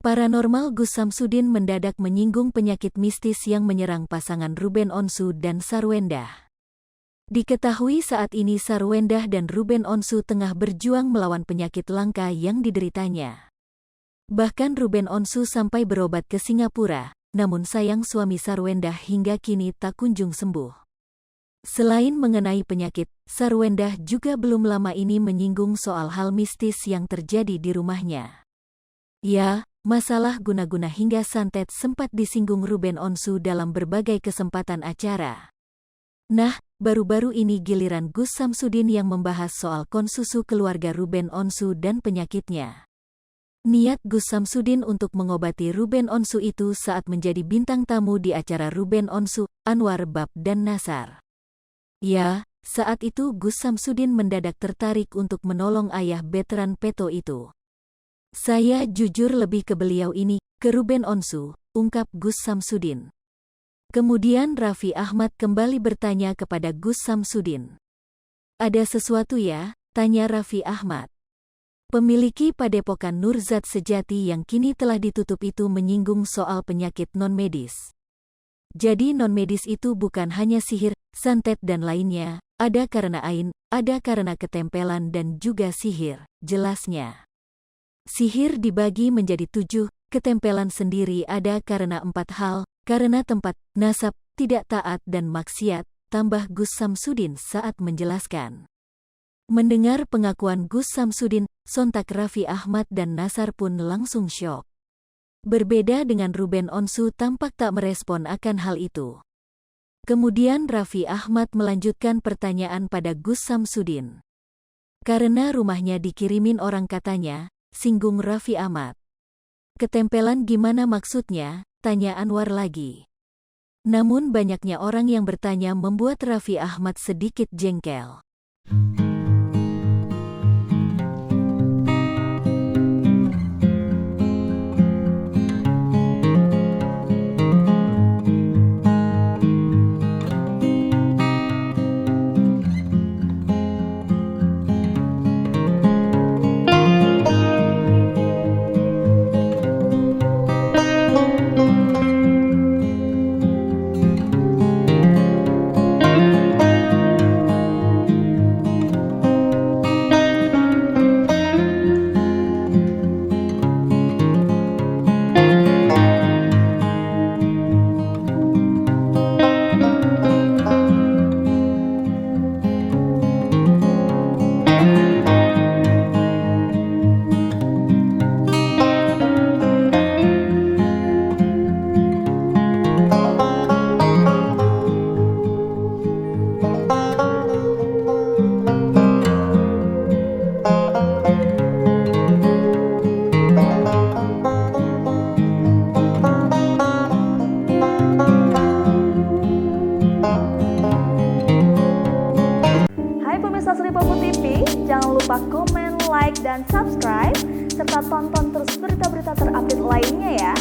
Paranormal Gus Samsudin mendadak menyinggung penyakit mistis yang menyerang pasangan Ruben Onsu dan Sarwendah. Diketahui saat ini Sarwendah dan Ruben Onsu tengah berjuang melawan penyakit langka yang dideritanya. Bahkan Ruben Onsu sampai berobat ke Singapura, namun sayang suami Sarwendah hingga kini tak kunjung sembuh. Selain mengenai penyakit, Sarwendah juga belum lama ini menyinggung soal hal mistis yang terjadi di rumahnya. Ya, masalah guna-guna hingga santet sempat disinggung Ruben Onsu dalam berbagai kesempatan acara. Nah, baru-baru ini giliran Gus Samsudin yang membahas soal konsusu keluarga Ruben Onsu dan penyakitnya. Niat Gus Samsudin untuk mengobati Ruben Onsu itu saat menjadi bintang tamu di acara Ruben Onsu, Anwar Bab dan Nasar. Ya, saat itu Gus Samsudin mendadak tertarik untuk menolong ayah veteran Peto itu. Saya jujur lebih ke beliau ini, ke Ruben Onsu, ungkap Gus Samsudin. Kemudian Raffi Ahmad kembali bertanya kepada Gus Samsudin. Ada sesuatu ya? Tanya Raffi Ahmad. Pemiliki Padepokan Nurzat Sejati yang kini telah ditutup itu menyinggung soal penyakit non-medis. Jadi non-medis itu bukan hanya sihir, santet dan lainnya, ada karena ain, ada karena ketempelan dan juga sihir, jelasnya. Sihir dibagi menjadi 7, ketempelan sendiri ada karena 4 hal, karena tempat, nasab, tidak taat dan maksiat, tambah Gus Samsudin saat menjelaskan. Mendengar pengakuan Gus Samsudin, sontak Raffi Ahmad dan Nasar pun langsung syok. Berbeda dengan Ruben Onsu tampak tak merespon akan hal itu. Kemudian Raffi Ahmad melanjutkan pertanyaan pada Gus Samsudin. Karena rumahnya dikirimin orang katanya, singgung Raffi Ahmad. Ketempelan gimana maksudnya? Tanya Anwar lagi. Namun banyaknya orang yang bertanya membuat Raffi Ahmad sedikit jengkel. Hai pemirsa Sri Popo TV, jangan lupa komen, like, dan subscribe, serta tonton terus berita-berita terupdate lainnya ya.